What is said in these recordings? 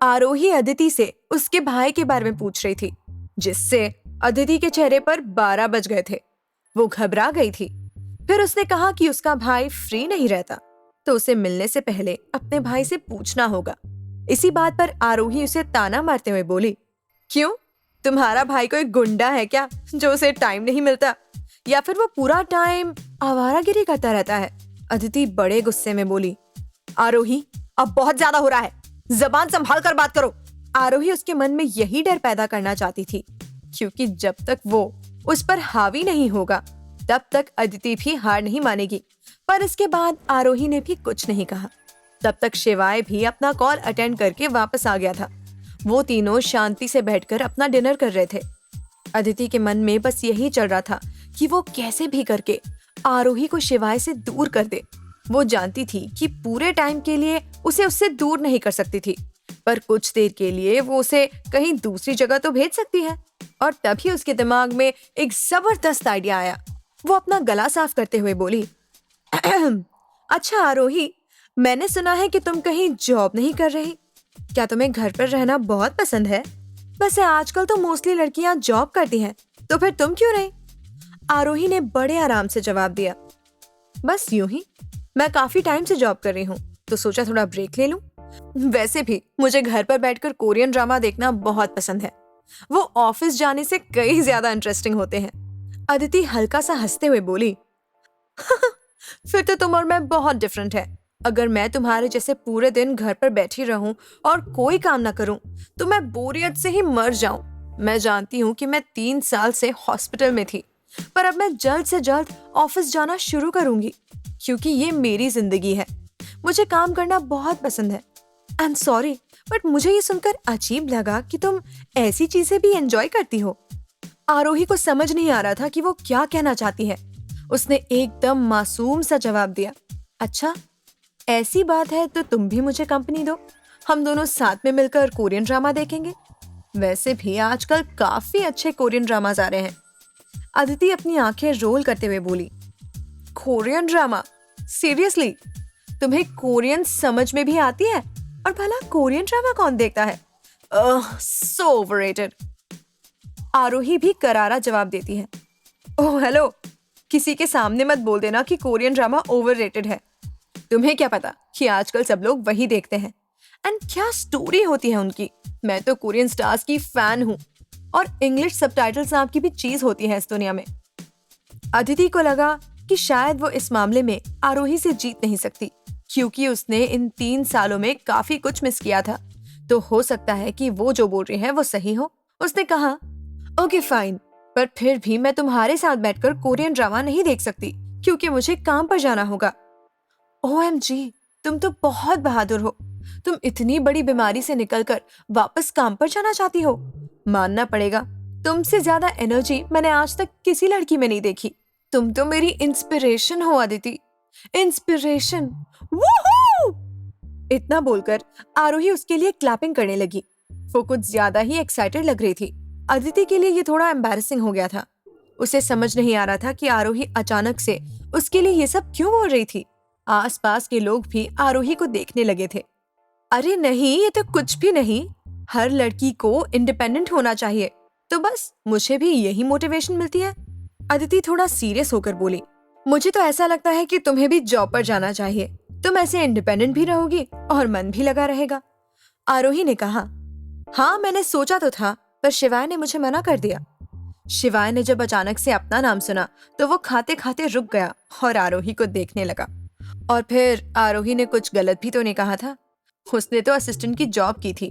आरोही अदिति से उसके भाई के बारे में पूछ रही थी, जिससे अदिति के चेहरे पर 12 बज गए थे। वो घबरा गई थी। फिर उसने कहा कि उसका भाई फ्री नहीं रहता, तो उसे मिलने से पहले अपने भाई से पूछना होगा। इसी बात पर आरोही उसे ताना मारते हुए बोली, क्यों? तुम्हारा भाई कोई गुंडा है क्या जो उसे टाइम नहीं मिलता, या फिर वो पूरा टाइम आवारागिरी करता रहता है? अदिति बड़े गुस्से में बोली, आरोही अब बहुत ज्यादा हो रहा है, जबान संभाल कर बात करो। आरोही उसके मन में यही डर पैदा करना चाहती थी, क्योंकि जब तक वो उस पर हावी नहीं होगा तब तक अदिति भी हार नहीं मानेगी। पर इसके बाद आरोही ने भी कुछ नहीं कहा। तब तक शिवाय भी अपना कॉल अटेंड करके वापस आ गया था। वो तीनों शांति से बैठकर अपना डिनर कर रहे थे। अदिति के मन में बस यही चल रहा था कि वो कैसे भी करके आरोही को शिवाय से दूर कर दे। वो जानती थी कि पूरे टाइम के लिए उसे उससे दूर नहीं कर सकती थी, पर कुछ देर के लिए वो उसे कहीं दूसरी जगह तो भेज सकती है। और तभी उसके दिमाग में एक जबरदस्त आइडिया आया। वो अपना गला साफ करते हुए बोली, अच्छा आरोही, मैंने सुना है कि तुम कहीं जॉब नहीं कर रही। क्या तुम्हें घर पर रहना बहुत पसंद है? वैसे आजकल तो मोस्टली लड़कियां जॉब करती हैं, तो फिर तुम क्यों नहीं? आरोही ने बड़े आराम से जवाब दिया, बस यूं ही। मैं काफी टाइम से जॉब कर रही हूँ, तो सोचा थोड़ा ब्रेक ले लूं। वैसे भी मुझे घर पर बैठकर कोरियन ड्रामा देखना बहुत पसंद है। वो ऑफिस जाने से कई ज्यादा इंटरेस्टिंग होते हैं। अदिति हल्का सा हंसते हुए बोली, फिर तो तुम और मैं बहुत डिफरेंट है। अगर मैं तुम्हारे जैसे पूरे दिन घर पर बैठी रहूं और कोई काम ना करूं, तो मैं बोरियत से ही मर जाऊं। मैं जानती हूँ कि मैं 3 साल से हॉस्पिटल में थी, पर अब मैं जल्द से जल्द ऑफिस जाना शुरू करूंगी, क्योंकि ये मेरी जिंदगी है। मुझे काम करना बहुत पसंद है। आई एम सॉरी, बट मुझे ये सुनकर अजीब लगा कि तुम ऐसी चीजें भी एंजॉय करती हो। आरोही को समझ नहीं आ रहा था कि वो क्या कहना चाहती है। उसने एकदम मासूम सा जवाब दिया, अच्छा ऐसी बात है तो तुम भी मुझे कंपनी दो, हम दोनों साथ में मिलकर कोरियन ड्रामा देखेंगे। वैसे भी आजकल काफी अच्छे कोरियन ड्रामाज आ रहे हैं। अदिति अपनी आंखें रोल करते हुए बोली, कोरियन ड्रामा? सीरियसली? तुम्हें कोरियन समझ में भी आती है? और भला कोरियन ड्रामा कौन देखता है? सो ओवररेटेड। आरोही भी करारा जवाब देती है, ओह हेलो, किसी के सामने मत बोल देना कि कोरियन ड्रामा ओवररेटेड है। तुम्हें क्या पता कि आजकल सब लोग वही देखते हैं, एंड क्या स्टोरी होती है उनकी। मैं तो कोरियन स्टार्स की फैन हूँ, और इंग्लिश सबटाइटल्स नाम की भी चीज होती है इस दुनिया में। अदिति को लगा कि शायद वो इस मामले में आरोही से जीत नहीं सकती, क्योंकि उसने इन 3 सालों में काफी कुछ मिस किया था। तो हो सकता है कि वो जो बोल रही है वो सही हो। उसने कहा, ओके फाइन, पर फिर भी मैं तुम्हारे साथ बैठकर कोरियन ड्रामा नहीं देख सकती, क्योंकि मुझे काम पर जाना होगा। OMG, तुम तो बहुत बहादुर हो। तुम इतनी बड़ी बीमारी से निकलकर वापस काम पर जाना चाहती हो। मानना पड़ेगा, तुमसे ज्यादा एनर्जी मैंने आज तक किसी लड़की में नहीं देखी। तुम तो मेरी इंस्पिरेशन हो अदिति, इंस्पिरेशन। वूहू! इतना बोलकर आरोही उसके लिए क्लैपिंग करने लगी। वो कुछ ज्यादा ही एक्साइटेड लग रही थी। अदिति के लिए ये थोड़ा एम्बैरेसिंग हो गया था। उसे समझ नहीं आ रहा था कि आरोही अचानक से उसके लिए ये सब क्यों बोल रही थी। आसपास के लोग भी आरोही को देखने लगे थे। अरे नहीं, ये तो कुछ भी नहीं। हर लड़की को इंडिपेंडेंट होना चाहिए, तो बस मुझे भी यही मोटिवेशन मिलती है। अदिति थोड़ा सीरियस होकर बोली, मुझे तो ऐसा लगता है कि तुम्हें भी जॉब पर जाना चाहिए। तुम ऐसे इंडिपेंडेंट भी रहोगी और मन भी लगा रहेगा। आरोही ने कहा, हाँ मैंने सोचा तो था, पर शिवाय ने मुझे मना कर दिया। शिवाय ने जब अचानक से अपना नाम सुना तो वो खाते खाते रुक गया और आरोही को देखने लगा। और फिर आरोही ने कुछ गलत भी तो नहीं कहा था। उसने तो असिस्टेंट की जॉब की थी,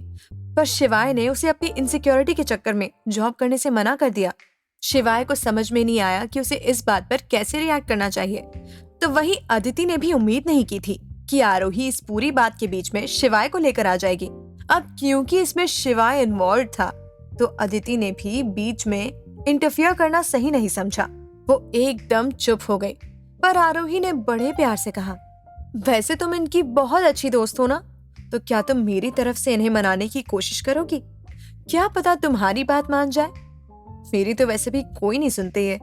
पर शिवाय ने उसे अपनी इनसिक्योरिटी के चक्कर में जॉब करने से मना कर दिया। शिवाय को समझ में नहीं आया कि उसे इस बात पर कैसे रिएक्ट करना चाहिए। तो वहीं अदिति ने भी उम्मीद नहीं की थी कि आरोही इस पूरी बात के बीच में शिवाय को लेकर आ जाएगी। अब क्योंकि इसमें शिवाय इन्वॉल्व था, तो अदिति ने भी बीच में इंटरफियर करना सही नहीं समझा। वो एकदम चुप हो गई। पर आरोही ने बड़े प्यार से कहा, वैसे तुम इनकी बहुत अच्छी दोस्त हो ना, तो क्या तुम मेरी तरफ से इन्हें मनाने की कोशिश करोगी? क्या पता तुम्हारी बात मान जाए। मेरी तो वैसे भी कोई नहीं सुनते है।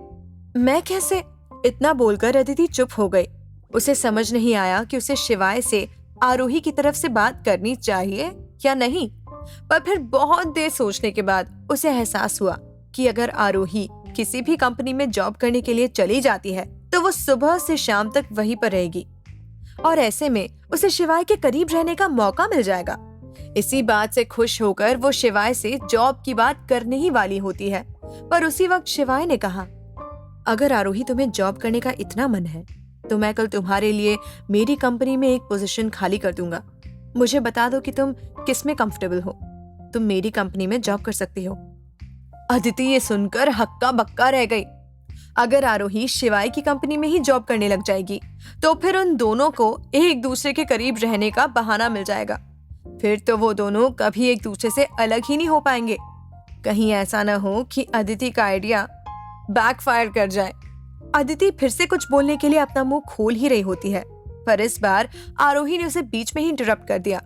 मैं कैसे? इतना बोलकर अदिति चुप हो गई। उसे समझ नहीं आया कि उसे शिवाय से आरोही की तरफ से बात करनी चाहिए या नहीं। पर फिर बहुत देर सोचने के बाद उसे एहसास हुआ कि अगर आरोही किसी भी कंपनी में जॉब करने के लिए चली जाती है तो वो सुबह से शाम तक वहीं पर रहेगी और ऐसे में उसे शिवाय के करीब रहने का मौका मिल जाएगा। इसी बात से खुश होकर वो शिवाय से जॉब की बात करने ही वाली होती है, पर उसी वक्त शिवाय ने कहा, अगर आरोही तुम्हें जॉब करने का इतना मन है तो मैं कल तुम्हारे लिए मेरी कंपनी में एक पोजीशन खाली कर दूंगा। मुझे बता दो कि तुम किस में कंफर्टेबल हो, तुम मेरी कंपनी में जॉब कर सकती हो। अदिति ये सुनकर हक्का बक्का रह गई। अगर आरोही शिवाय की कंपनी में ही जॉब करने लग जाएगी तो फिर उन दोनों को एक दूसरे के करीब रहने का बहाना मिल जाएगा। फिर तो वो दोनों कभी एक दूसरे से अलग ही नहीं हो पाएंगे। कहीं ऐसा ना हो कि अदिति का आइडिया बैकफायर कर जाए। अदिति फिर से कुछ बोलने के लिए अपना मुंह खोल ही रही होती है, पर इस बार आरोही ने उसे बीच में ही इंटरप्ट कर दिया।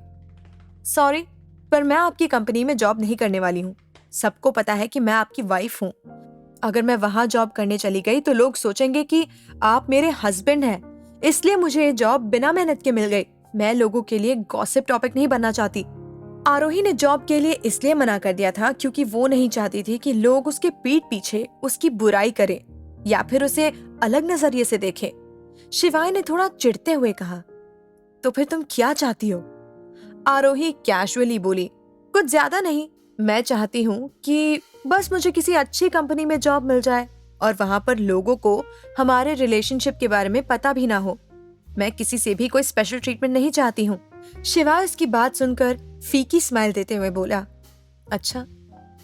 सॉरी, पर मैं आपकी कंपनी में जॉब नहीं करने वाली हूँ। सबको पता है कि मैं आपकी वाइफ हूँ। अगर मैं वहां जॉब करने चली गई तो लोग सोचेंगे कि आप मेरे हस्बैंड हैं, इसलिए मुझे ये जॉब बिना मेहनत के मिल गई। मैं लोगों के लिए गॉसिप टॉपिक नहीं बनना चाहती। आरोही ने जॉब के लिए इसलिए मना कर दिया था क्योंकि वो नहीं चाहती थी कि लोग उसके पीठ पीछे उसकी बुराई करें या फिर उसे अलग नजरिए से देखें। शिवाय ने थोड़ा चिढ़ते हुए कहा, तो फिर तुम क्या चाहती हो? आरोही कैजुअली बोली, कुछ ज्यादा नहीं, मैं चाहती हूँ कि बस मुझे किसी अच्छी कंपनी में जॉब मिल जाए और वहां पर लोगों को हमारे रिलेशनशिप के बारे में पता भी ना हो। मैं किसी से भी कोई स्पेशल ट्रीटमेंट नहीं चाहती हूँ। शिवाय इसकी बात सुनकर फीकी स्माइल देते हुए बोला, अच्छा,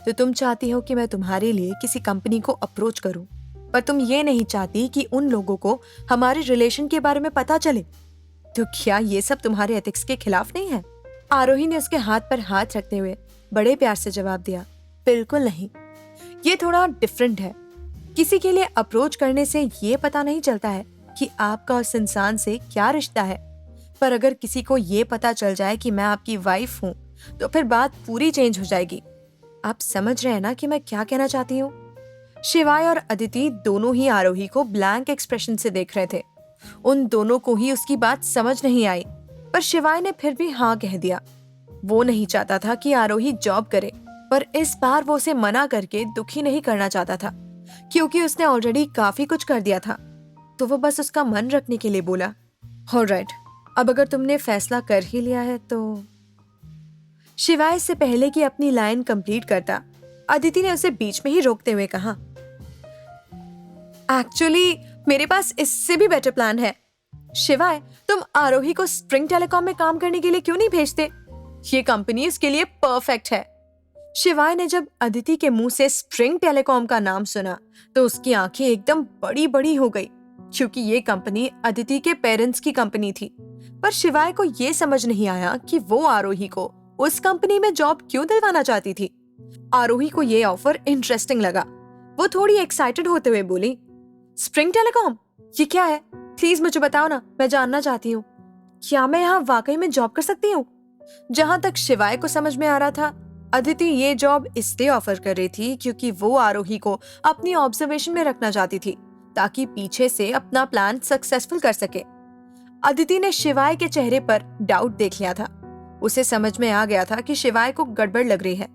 तो तुम चाहती हो कि मैं तुम्हारे लिए किसी कंपनी को अप्रोच करूं, पर तुम ये नहीं चाहती कि उन लोगों को हमारे रिलेशन के बारे में पता चले। तो क्या ये सब तुम्हारे एथिक्स के खिलाफ नहीं है? आरोही ने उसके हाथ पर हाथ रखते हुए बड़े प्यार से जवाब दिया, बिल्कुल नहीं, ये थोड़ा डिफरेंट है। किसी के लिए अप्रोच करने से ये पता नहीं चलता है कि आपका उस इंसान से क्या रिश्ता है, पर अगर किसी को ये पता चल जाए कि मैं आपकी वाइफ हूँ तो फिर बात पूरी चेंज हो जाएगी। आप समझ रहे हैं ना कि मैं क्या कहना चाहती हूँ? शिवाय और अदिति दोनों ही आरोही को ब्लैंक एक्सप्रेशन से देख रहे थे। उन दोनों को ही उसकी बात समझ नहीं आई, पर शिवाय ने फिर भी हाँ कह दिया। वो नहीं चाहता था कि आरोही जॉब करे, पर इस बार वो उसे मना करके दुखी नहीं करना चाहता था, क्योंकि उसने ऑलरेडी काफी कुछ कर दिया था। तो वो बस उसका मन रखने के लिए बोला, ऑलराइट, अब अगर तुमने फैसला कर ही लिया है तो। शिवाय से पहले कि अपनी लाइन कंप्लीट करता, अदिति ने उसे बीच में ही रोकते हुए कहा, एक्चुअली मेरे पास इससे भी बेटर प्लान है। शिवाय, तुम आरोही को स्प्रिंग टेलीकॉम में काम करने के लिए क्यों नहीं भेजते? ये कंपनी उसके लिए परफेक्ट है। शिवाय ने जब अदिति के मुंह से स्प्रिंग टेलीकॉम का नाम सुना तो उसकी आंखें एकदम बड़ी बड़ी हो गई, क्योंकि ये कंपनी अदिति के पेरेंट्स की कंपनी थी। पर शिवाय को ये समझ नहीं आया कि वो आरोही को उस कंपनी में जॉब क्यों दिलवाना चाहती थी। आरोही को ये ऑफर इंटरेस्टिंग लगा। वो थोड़ी एक्साइटेड होते हुए बोली, स्प्रिंग टेलीकॉम, ये क्या है? प्लीज मुझे बताओ ना, मैं जानना चाहती हूँ। क्या मैं यहाँ वाकई में जॉब कर सकती हूँ? जहां तक शिवाय को समझ में आ रहा था, अदिति ये जॉब इसलिए ऑफर कर रही थी क्योंकि वो आरोही को अपनी ऑब्जर्वेशन में रखना चाहती थी, ताकि पीछे से अपना प्लान सक्सेसफुल कर सके। अदिति ने शिवाय के चेहरे पर डाउट देख लिया था। उसे समझ में आ गया था कि शिवाय को गड़बड़ लग रही है।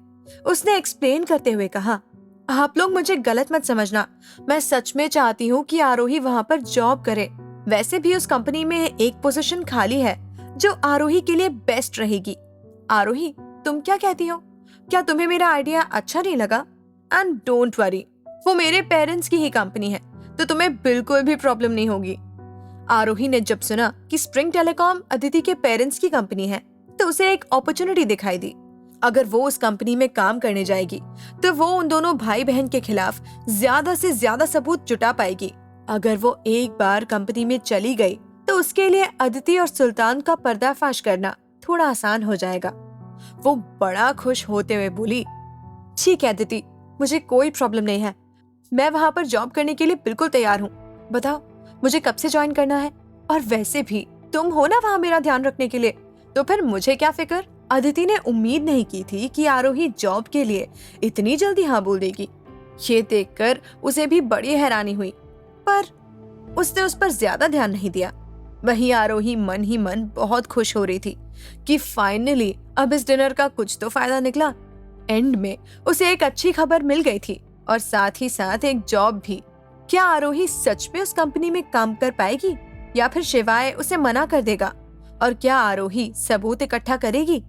उसने एक्सप्लेन करते हुए कहा, आप लोग मुझे गलत मत समझना, मैं सच में चाहती हूँ कि आरोही वहाँ पर जॉब करे। वैसे भी उस कंपनी में एक पोजीशन खाली है जो आरोही के लिए बेस्ट रहेगी। आरोही, तुम क्या कहती हो? क्या तुम्हें मेरा आइडिया अच्छा नहीं लगा? एंड डोंट वरी, वो मेरे पेरेंट्स की ही कंपनी है, तो तुम्हें बिल्कुल भी प्रॉब्लम नहीं होगी। आरोही ने जब सुना कि स्प्रिंग टेलीकॉम अदिति के पेरेंट्स की कंपनी है तो उसे एक अपॉर्चुनिटी दिखाई दी। अगर वो उस कंपनी में काम करने जाएगी तो वो उन दोनों भाई बहन के खिलाफ ज्यादा से ज्यादा सबूत जुटा पाएगी। अगर वो एक बार कंपनी में चली गई तो उसके लिए अदिति और सुल्तान का पर्दाफाश करना थोड़ा आसान हो जाएगा। वो बड़ा खुश होते हुए बोली, ठीक है अदिति, मुझे कोई प्रॉब्लम नहीं है, मैं वहां पर जॉब करने के लिए बिल्कुल तैयार हूँ। बताओ मुझे कब से ज्वाइन करना है? और वैसे भी तुम हो ना वहां मेरा ध्यान रखने के लिए, तो फिर मुझे क्या फिक्र। अदिति ने उम्मीद नहीं की थी कि आरोही जॉब के लिए इतनी जल्दी हाँ बोल देगी। ये देखकर उसे भी बड़ी हैरानी हुई, पर उसने उस पर ज्यादा ध्यान नहीं दिया। वहीं आरोही मन ही मन बहुत खुश हो रही थी कि फाइनली अब इस डिनर का कुछ तो फायदा निकला। एंड में उसे एक अच्छी खबर मिल गई थी और साथ ही साथ एक जॉब भी। क्या आरोही सच में उस कंपनी में काम कर पाएगी या फिर शिवाय उसे मना कर देगा? और क्या आरोही सबूत इकट्ठा करेगी?